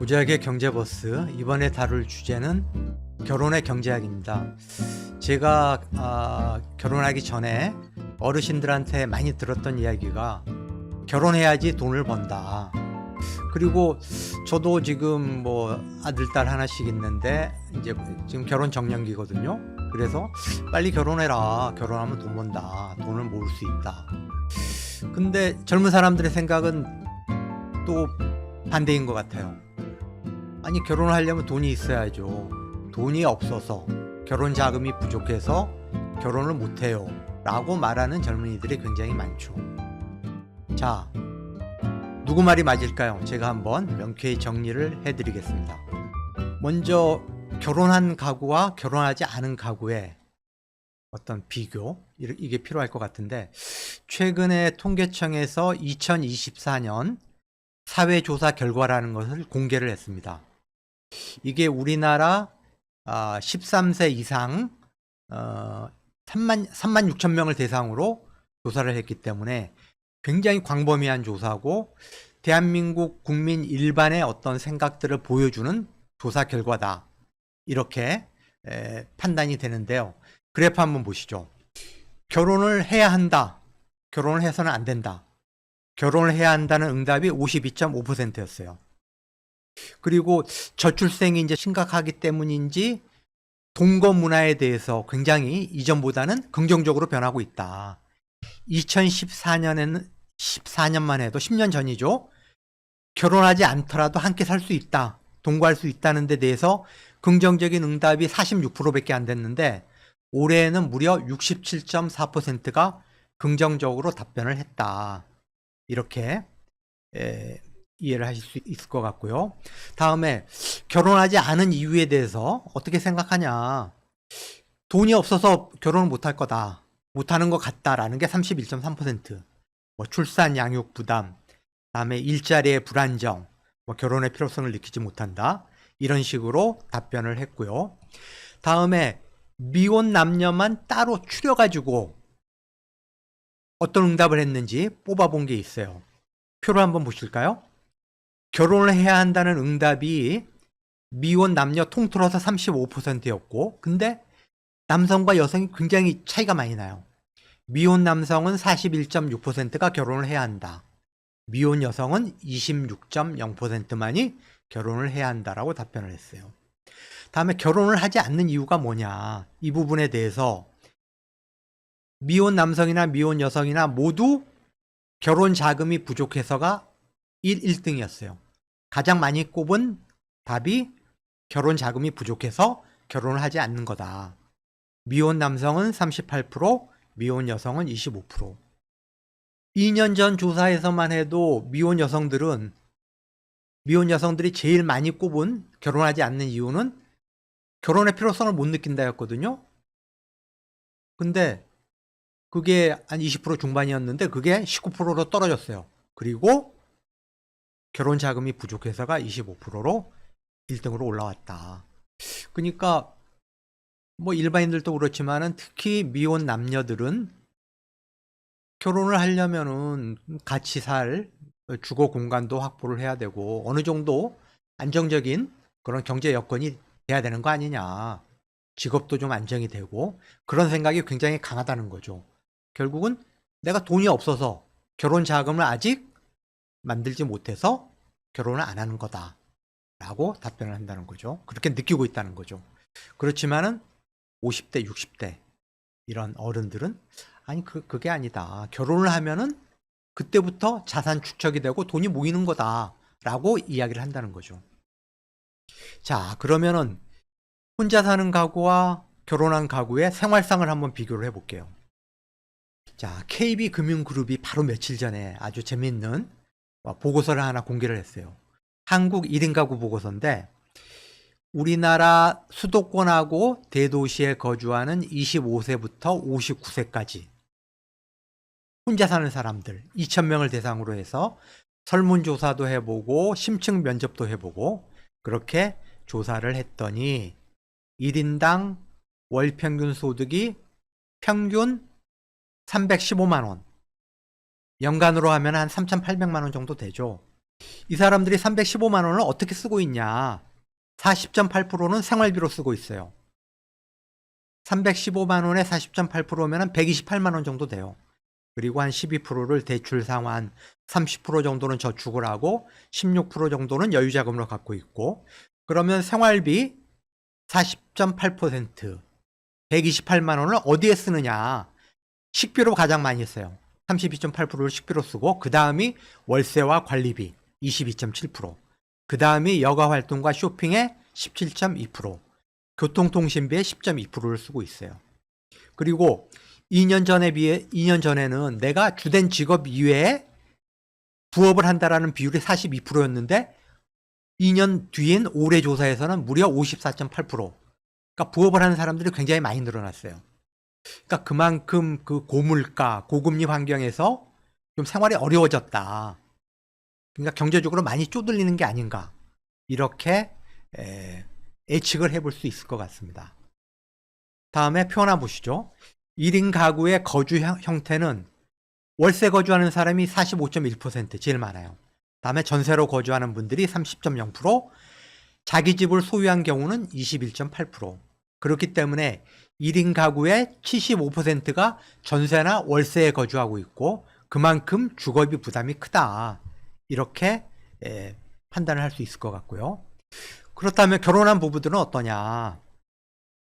부자에게 경제버스, 이번에 다룰 주제는 결혼의 경제학입니다. 제가 결혼하기 전에 어르신들한테 많이 들었던 이야기가 결혼해야지 돈을 번다. 그리고 저도 지금 뭐 아들 딸 하나씩 있는데 이제 지금 결혼 정년기거든요. 그래서 빨리 결혼해라. 결혼하면 돈 번다. 돈을 모을 수 있다. 근데 젊은 사람들의 생각은 또 반대인 것 같아요. 아니, 결혼을 하려면 돈이 있어야죠. 돈이 없어서, 결혼 자금이 부족해서 결혼을 못해요 라고 말하는 젊은이들이 굉장히 많죠. 자, 누구 말이 맞을까요? 제가 한번 명쾌히 정리를 해드리겠습니다. 먼저 결혼한 가구와 결혼하지 않은 가구의 어떤 비교, 이게 필요할 것 같은데, 최근에 통계청에서 2024년 사회조사 결과라는 것을 공개를 했습니다. 이게 우리나라 13세 이상 3만 6천 명을 대상으로 조사를 했기 때문에 굉장히 광범위한 조사고, 대한민국 국민 일반의 어떤 생각들을 보여주는 조사 결과다, 이렇게 판단이 되는데요. 그래프 한번 보시죠. 결혼을 해야 한다, 결혼을 해서는 안 된다, 결혼을 해야 한다는 응답이 52.5%였어요. 그리고 저출생이 이제 심각하기 때문인지 동거 문화에 대해서 굉장히 이전보다는 긍정적으로 변하고 있다. 2014년에는 14년만 해도 10년 전이죠. 결혼하지 않더라도 함께 살 수 있다, 동거할 수 있다는 데 대해서 긍정적인 응답이 46%밖에 안 됐는데, 올해에는 무려 67.4%가 긍정적으로 답변을 했다. 이렇게 이해를 하실 수 있을 것 같고요. 다음에 결혼하지 않은 이유에 대해서 어떻게 생각하냐. 돈이 없어서 결혼을 못할 거다, 못하는 것 같다라는 게 31.3%. 뭐 출산 양육 부담, 다음에 일자리의 불안정, 뭐 결혼의 필요성을 느끼지 못한다, 이런 식으로 답변을 했고요. 다음에 미혼 남녀만 따로 추려가지고 어떤 응답을 했는지 뽑아본 게 있어요. 표를 한번 보실까요? 결혼을 해야 한다는 응답이 미혼 남녀 통틀어서 35%였고, 근데 남성과 여성이 굉장히 차이가 많이 나요. 미혼 남성은 41.6%가 결혼을 해야 한다. 미혼 여성은 26.0%만이 결혼을 해야 한다라고 답변을 했어요. 다음에 결혼을 하지 않는 이유가 뭐냐, 이 부분에 대해서 미혼 남성이나 미혼 여성이나 모두 결혼 자금이 부족해서가 1등이었어요. 가장 많이 꼽은 답이 결혼 자금이 부족해서 결혼을 하지 않는 거다. 미혼 남성은 38%, 미혼 여성은 25%. 2년 전 조사에서만 해도 미혼 여성들이 제일 많이 꼽은 결혼하지 않는 이유는 결혼의 필요성을 못 느낀다였거든요. 근데 그게 한 20% 중반이었는데 그게 19%로 떨어졌어요. 그리고 결혼 자금이 부족해서가 25%로 1등으로 올라왔다. 그러니까 뭐 일반인들도 그렇지만은 특히 미혼 남녀들은 결혼을 하려면은 같이 살 주거 공간도 확보를 해야 되고 어느 정도 안정적인 그런 경제 여건이 돼야 되는 거 아니냐. 직업도 좀 안정이 되고, 그런 생각이 굉장히 강하다는 거죠. 결국은 내가 돈이 없어서 결혼 자금을 아직 만들지 못해서 결혼을 안 하는 거다 라고 답변을 한다는 거죠. 그렇게 느끼고 있다는 거죠. 그렇지만은 50대, 60대 이런 어른들은 아니, 그게 아니다. 결혼을 하면은 그때부터 자산 축적이 되고 돈이 모이는 거다 라고 이야기를 한다는 거죠. 자, 그러면은 혼자 사는 가구와 결혼한 가구의 생활상을 한번 비교를 해볼게요. 자, KB금융그룹이 바로 며칠 전에 아주 재밌는 보고서를 하나 공개를 했어요. 한국 1인 가구 보고서인데, 우리나라 수도권하고 대도시에 거주하는 25세부터 59세까지 혼자 사는 사람들 2,000명을 대상으로 해서 설문조사도 해보고 심층 면접도 해보고 그렇게 조사를 했더니 1인당 월 평균 소득이 평균 315만 원, 연간으로 하면 한 3,800만 원 정도 되죠. 이 사람들이 315만 원을 어떻게 쓰고 있냐? 40.8%는 생활비로 쓰고 있어요. 315만 원에 40.8%면 128만 원 정도 돼요. 그리고 한 12%를 대출 상환, 30% 정도는 저축을 하고 16% 정도는 여유자금으로 갖고 있고, 그러면 생활비 40.8%, 128만 원을 어디에 쓰느냐? 식비로 가장 많이 써요. 32.8%를 식비로 쓰고, 그 다음이 월세와 관리비 22.7%, 그 다음이 여가활동과 쇼핑에 17.2%, 교통통신비에 10.2%를 쓰고 있어요. 그리고 2년 전에는 내가 주된 직업 이외에 부업을 한다라는 비율이 42%였는데 2년 뒤인 올해 조사에서는 무려 54.8%. 그러니까 부업을 하는 사람들이 굉장히 많이 늘어났어요. 그러니까 그만큼 그 고물가, 고금리 환경에서 좀 생활이 어려워졌다. 그러니까 경제적으로 많이 쪼들리는 게 아닌가. 이렇게 예측을 해볼 수 있을 것 같습니다. 다음에 표 하나 보시죠. 1인 가구의 거주 형태는 월세 거주하는 사람이 45.1% 제일 많아요. 다음에 전세로 거주하는 분들이 30.0%, 자기 집을 소유한 경우는 21.8%. 그렇기 때문에 1인 가구의 75%가 전세나 월세에 거주하고 있고 그만큼 주거비 부담이 크다. 이렇게 판단을 할 수 있을 것 같고요. 그렇다면 결혼한 부부들은 어떠냐?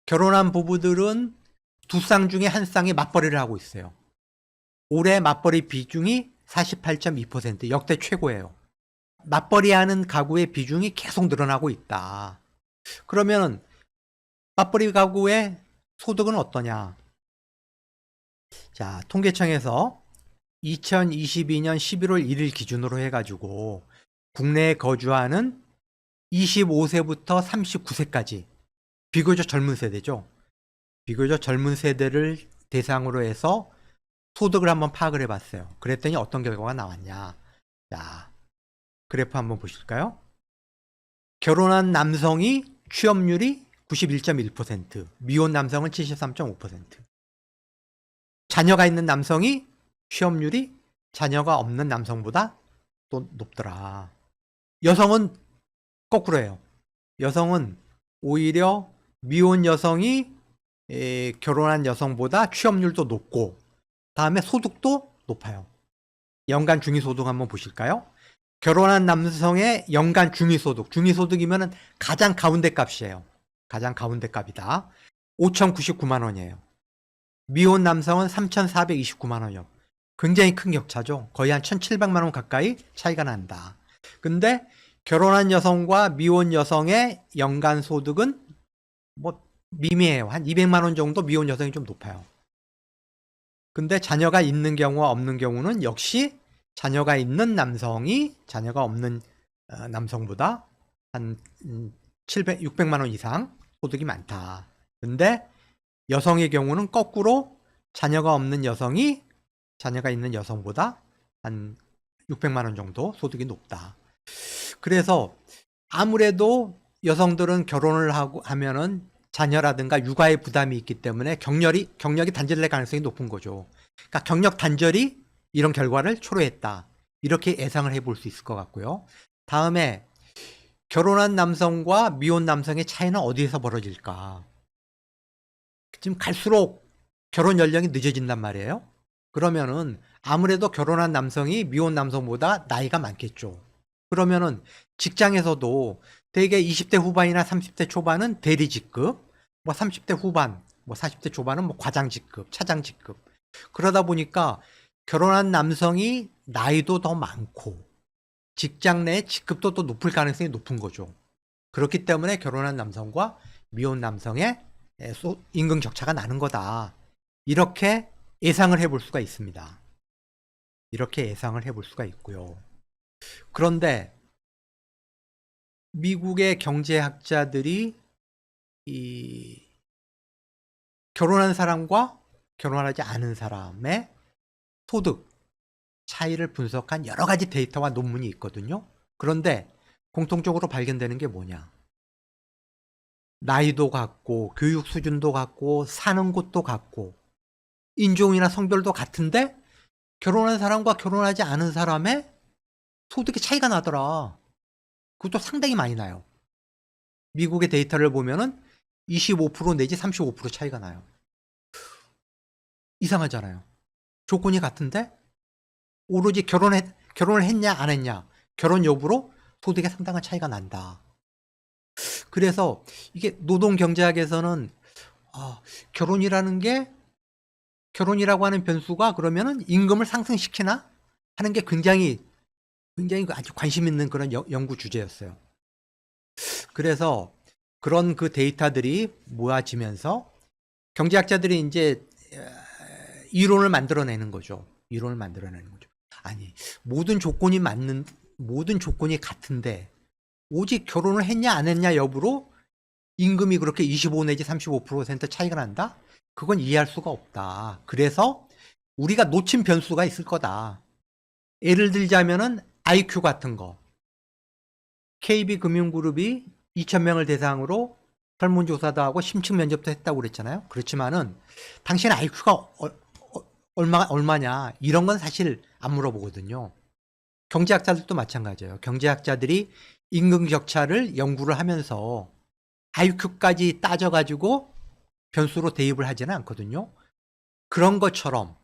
결혼한 부부들은 두 쌍 중에 한 쌍이 맞벌이를 하고 있어요. 올해 맞벌이 비중이 48.2%, 역대 최고예요. 맞벌이하는 가구의 비중이 계속 늘어나고 있다. 그러면 맞벌이 가구의 소득은 어떠냐? 자, 통계청에서 2022년 11월 1일 기준으로 해가지고 국내에 거주하는 25세부터 39세까지 비교적 젊은 세대죠. 비교적 젊은 세대를 대상으로 해서 소득을 한번 파악을 해봤어요. 그랬더니 어떤 결과가 나왔냐. 자, 그래프 한번 보실까요? 결혼한 남성이 취업률이 91.1%, 미혼 남성은 73.5%. 자녀가 있는 남성이 취업률이 자녀가 없는 남성보다 또 높더라. 여성은 거꾸로예요. 여성은 오히려 미혼 여성이 결혼한 여성보다 취업률도 높고 다음에 소득도 높아요. 연간 중위소득 한번 보실까요? 결혼한 남성의 연간 중위소득, 중위소득이면 가장 가운데 값이에요. 가장 가운데 값이다. 5,099만 원이에요. 미혼 남성은 3,429만 원이요. 굉장히 큰 격차죠. 거의 한 1,700만 원 가까이 차이가 난다. 근데 결혼한 여성과 미혼 여성의 연간 소득은 뭐 미미해요. 한 200만 원 정도 미혼 여성이 좀 높아요. 근데 자녀가 있는 경우와 없는 경우는 역시 자녀가 있는 남성이 자녀가 없는 남성보다 한 600만 원 이상 소득이 많다. 근데 여성의 경우는 거꾸로 자녀가 없는 여성이 자녀가 있는 여성보다 한 600만 원 정도 소득이 높다. 그래서 아무래도 여성들은 결혼을 하면은 자녀라든가 육아의 부담이 있기 때문에 경력이 단절될 가능성이 높은 거죠. 그러니까 경력 단절이 이런 결과를 초래했다. 이렇게 예상을 해볼 수 있을 것 같고요. 다음에 결혼한 남성과 미혼 남성의 차이는 어디에서 벌어질까? 지금 갈수록 결혼 연령이 늦어진단 말이에요. 그러면은 아무래도 결혼한 남성이 미혼 남성보다 나이가 많겠죠. 그러면은 직장에서도 대개 20대 후반이나 30대 초반은 대리 직급, 뭐 30대 후반, 뭐 40대 초반은 뭐 과장 직급, 차장 직급. 그러다 보니까 결혼한 남성이 나이도 더 많고 직장 내 직급도 또 높을 가능성이 높은 거죠. 그렇기 때문에 결혼한 남성과 미혼 남성의 임금 격차가 나는 거다. 이렇게 예상을 해볼 수가 있습니다. 이렇게 예상을 해볼 수가 있고요. 그런데 미국의 경제학자들이 이 결혼한 사람과 결혼하지 않은 사람의 소득 차이를 분석한 여러 가지 데이터와 논문이 있거든요. 그런데 공통적으로 발견되는 게 뭐냐? 나이도 같고 교육 수준도 같고 사는 곳도 같고 인종이나 성별도 같은데 결혼한 사람과 결혼하지 않은 사람의 소득의 차이가 나더라. 그것도 상당히 많이 나요. 미국의 데이터를 보면은 25% 내지 35% 차이가 나요. 이상하잖아요. 조건이 같은데 오로지 결혼을 했냐 안 했냐, 결혼 여부로 소득의 상당한 차이가 난다. 그래서 이게 노동경제학에서는 결혼이라는 게, 결혼이라고 하는 변수가 그러면은 임금을 상승시키나 하는 게 굉장히 아주 관심 있는 그런 연구 주제였어요. 그래서 그런 그 데이터들이 모아지면서 경제학자들이 이제 이론을 만들어내는 거죠. 이론을 만들어내는 거죠. 아니, 모든 조건이 같은데 오직 결혼을 했냐 안 했냐 여부로 임금이 그렇게 25 내지 35% 차이가 난다? 그건 이해할 수가 없다. 그래서 우리가 놓친 변수가 있을 거다. 예를 들자면은 IQ 같은 거. KB금융그룹이 2,000명을 대상으로 설문조사도 하고 심층 면접도 했다고 그랬잖아요. 그렇지만은 당신 IQ가 얼마냐 이런 건 사실 안 물어보거든요. 경제학자들도 마찬가지예요. 경제학자들이 임금 격차를 연구를 하면서 IQ까지 따져가지고 변수로 대입을 하지는 않거든요. 그런 것처럼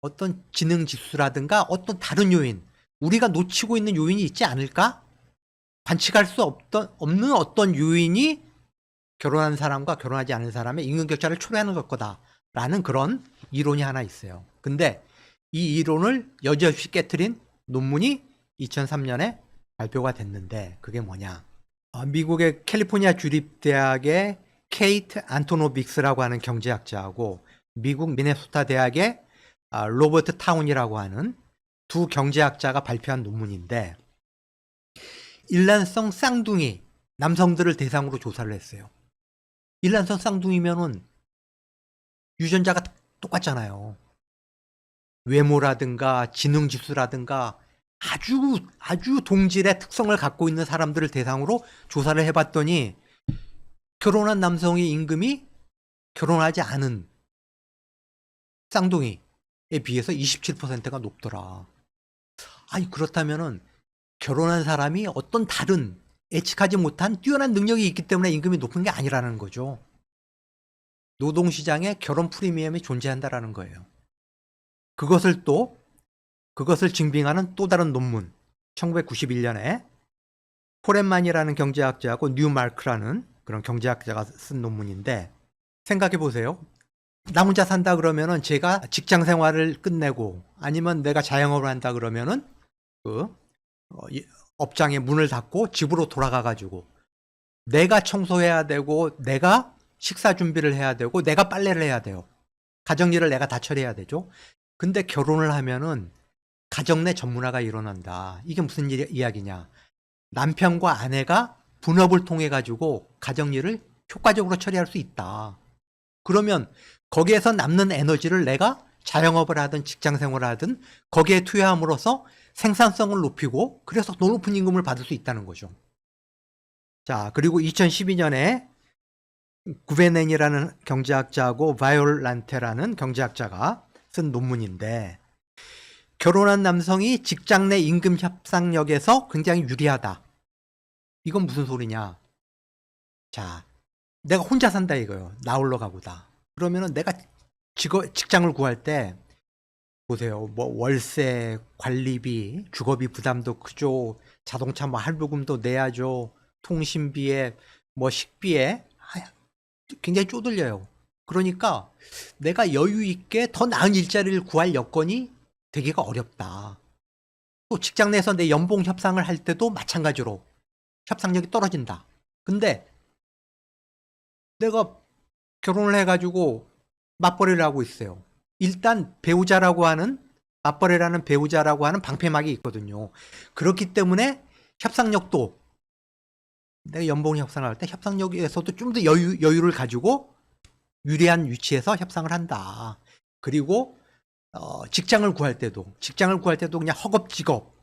어떤 지능 지수라든가 어떤 다른 요인, 우리가 놓치고 있는 요인이 있지 않을까? 관측할 수 없는 어떤 요인이 결혼한 사람과 결혼하지 않은 사람의 임금 격차를 초래하는 것 거다라는 그런 이론이 하나 있어요. 근데 이 이론을 여지없이 깨트린 논문이 2003년에 발표가 됐는데 그게 뭐냐? 미국의 캘리포니아 주립대학의 케이트 안토노빅스라고 하는 경제학자하고 미국 미네소타 대학의 로버트 타운이라고 하는 두 경제학자가 발표한 논문인데, 일란성 쌍둥이 남성들을 대상으로 조사를 했어요. 일란성 쌍둥이면은 유전자가 똑같잖아요. 외모라든가 지능지수라든가 아주 동질의 특성을 갖고 있는 사람들을 대상으로 조사를 해봤더니 결혼한 남성의 임금이 결혼하지 않은 쌍둥이에 비해서 27%가 높더라. 아니, 그렇다면은 결혼한 사람이 어떤 다른 예측하지 못한 뛰어난 능력이 있기 때문에 임금이 높은 게 아니라는 거죠. 노동시장에 결혼 프리미엄이 존재한다라는 거예요. 그것을 증빙하는 또 다른 논문, 1991년에 포렌만이라는 경제학자하고 뉴마크라는 그런 경제학자가 쓴 논문인데, 생각해 보세요. 나 혼자 산다 그러면은 제가 직장 생활을 끝내고 아니면 내가 자영업을 한다 그러면은 업장의 문을 닫고 집으로 돌아가 가지고 내가 청소해야 되고 내가 식사 준비를 해야 되고 내가 빨래를 해야 돼요. 가정일을 내가 다 처리해야 되죠. 근데 결혼을 하면은 가정 내 전문화가 일어난다. 이게 무슨 이야기냐? 남편과 아내가 분업을 통해 가지고 가정일을 효과적으로 처리할 수 있다. 그러면 거기에서 남는 에너지를 내가 자영업을 하든 직장 생활을 하든 거기에 투여함으로써 생산성을 높이고 그래서 더 높은 임금을 받을 수 있다는 거죠. 자, 그리고 2012년에 구베넨이라는 경제학자하고 바이올란테라는 경제학자가 쓴 논문인데, 결혼한 남성이 직장 내 임금 협상력에서 굉장히 유리하다. 이건 무슨 소리냐? 자, 내가 혼자 산다 이거요. 나홀로 가고다. 그러면은 내가 직장을 구할 때 보세요. 뭐 월세, 관리비, 주거비 부담도 크죠. 자동차 뭐 할부금도 내야죠. 통신비에 뭐 식비에 굉장히 쪼들려요. 그러니까 내가 여유 있게 더 나은 일자리를 구할 여건이 되기가 어렵다. 또 직장 내에서 내 연봉 협상을 할 때도 마찬가지로 협상력이 떨어진다. 근데 내가 결혼을 해가지고 맞벌이를 하고 있어요. 일단 맞벌이라는 배우자라고 하는 방패막이 있거든요. 그렇기 때문에 협상력도, 내가 연봉 협상을 할 때 협상력에서도 좀 더 여유를 가지고 유리한 위치에서 협상을 한다. 그리고 직장을 구할 때도 그냥 허겁지겁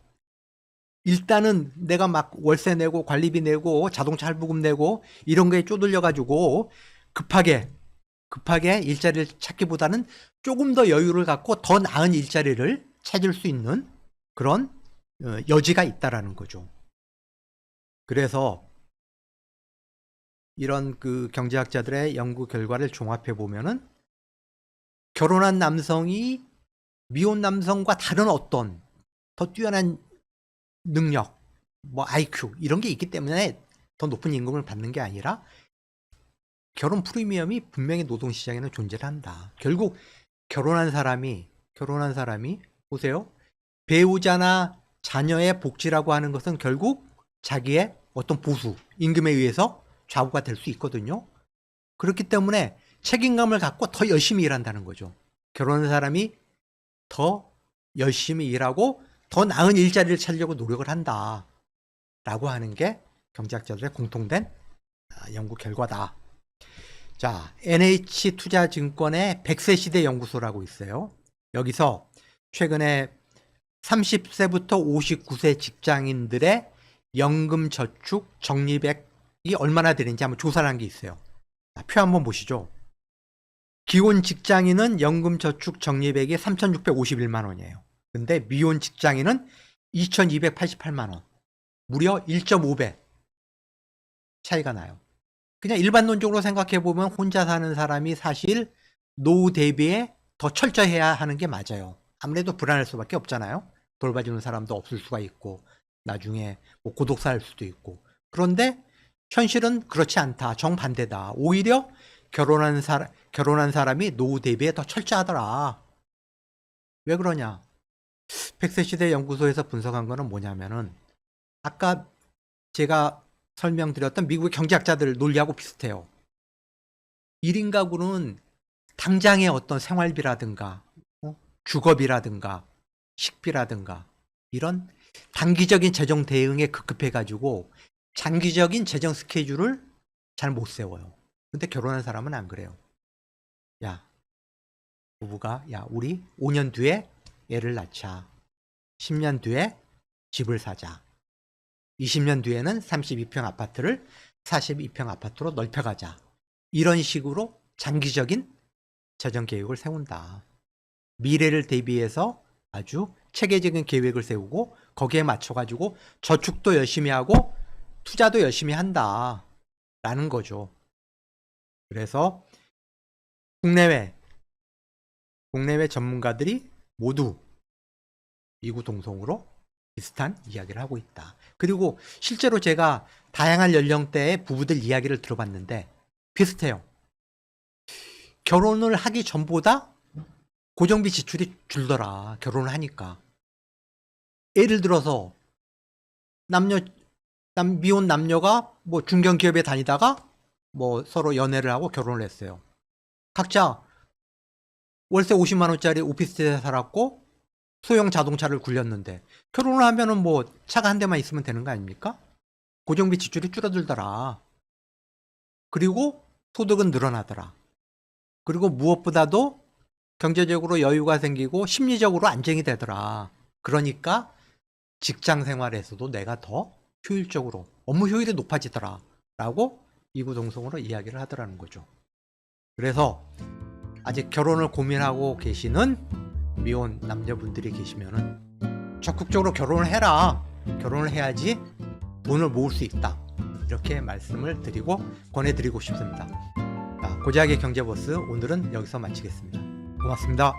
일단은 내가 막 월세 내고 관리비 내고 자동차 할부금 내고 이런 거에 쪼들려 가지고 급하게 일자리를 찾기보다는 조금 더 여유를 갖고 더 나은 일자리를 찾을 수 있는 그런 여지가 있다라는 거죠. 그래서 이런 그 경제학자들의 연구 결과를 종합해 보면은 결혼한 남성이 미혼 남성과 다른 어떤 더 뛰어난 능력, 뭐 IQ 이런 게 있기 때문에 더 높은 임금을 받는 게 아니라 결혼 프리미엄이 분명히 노동시장에는 존재를 한다. 결국 결혼한 사람이 보세요. 배우자나 자녀의 복지라고 하는 것은 결국 자기의 어떤 보수, 임금에 의해서 좌우가 될 수 있거든요. 그렇기 때문에 책임감을 갖고 더 열심히 일한다는 거죠. 결혼한 사람이 더 열심히 일하고 더 나은 일자리를 찾으려고 노력을 한다. 라고 하는 게 경제학자들의 공통된 연구 결과다. 자, NH투자증권의 100세 시대 연구소라고 있어요. 여기서 최근에 30세부터 59세 직장인들의 연금 저축 적립액이 얼마나 되는지 한번 조사를 한 게 있어요. 표 한번 보시죠. 기혼 직장인은 연금 저축 적립액이 3,651만 원이에요. 근데 미혼 직장인은 2,288만 원. 무려 1.5배 차이가 나요. 그냥 일반론적으로 생각해 보면 혼자 사는 사람이 사실 노후 대비에 더 철저해야 하는 게 맞아요. 아무래도 불안할 수밖에 없잖아요. 돌봐주는 사람도 없을 수가 있고 나중에 뭐 고독사할 수도 있고. 그런데 현실은 그렇지 않다. 정반대다. 오히려 결혼한 사람이 노후 대비에 더 철저하더라. 왜 그러냐? 100세 시대 연구소에서 분석한 거는 뭐냐면은 아까 제가 설명드렸던 미국의 경제학자들 논리하고 비슷해요. 1인 가구는 당장의 어떤 생활비라든가 주거비라든가 식비라든가 이런 단기적인 재정 대응에 급급해가지고 장기적인 재정 스케줄을 잘 못 세워요. 근데 결혼한 사람은 안 그래요. 야, 부부가 우리 5년 뒤에 애를 낳자. 10년 뒤에 집을 사자. 20년 뒤에는 32평 아파트를 42평 아파트로 넓혀가자. 이런 식으로 장기적인 재정 계획을 세운다. 미래를 대비해서 아주 체계적인 계획을 세우고 거기에 맞춰가지고 저축도 열심히 하고 투자도 열심히 한다. 라는 거죠. 그래서 국내외 전문가들이 모두 이구동성으로 비슷한 이야기를 하고 있다. 그리고 실제로 제가 다양한 연령대의 부부들 이야기를 들어봤는데 비슷해요. 결혼을 하기 전보다 고정비 지출이 줄더라. 결혼을 하니까. 예를 들어서 미혼 남녀가 뭐 중견기업에 다니다가 뭐 서로 연애를 하고 결혼을 했어요. 각자 월세 50만 원짜리 오피스텔에 살았고 소형 자동차를 굴렸는데 결혼을 하면은 뭐 차가 한 대만 있으면 되는 거 아닙니까? 고정비 지출이 줄어들더라. 그리고 소득은 늘어나더라. 그리고 무엇보다도 경제적으로 여유가 생기고 심리적으로 안정이 되더라. 그러니까 직장 생활에서도 내가 더 효율적으로 업무 효율이 높아지더라. 라고 이구동성으로 이야기를 하더라는 거죠. 그래서 아직 결혼을 고민하고 계시는 미혼 남자분들이 계시면은 적극적으로 결혼을 해라. 결혼을 해야지 돈을 모을 수 있다. 이렇게 말씀을 드리고 권해드리고 싶습니다. 고지학의 경제버스 오늘은 여기서 마치겠습니다. 고맙습니다.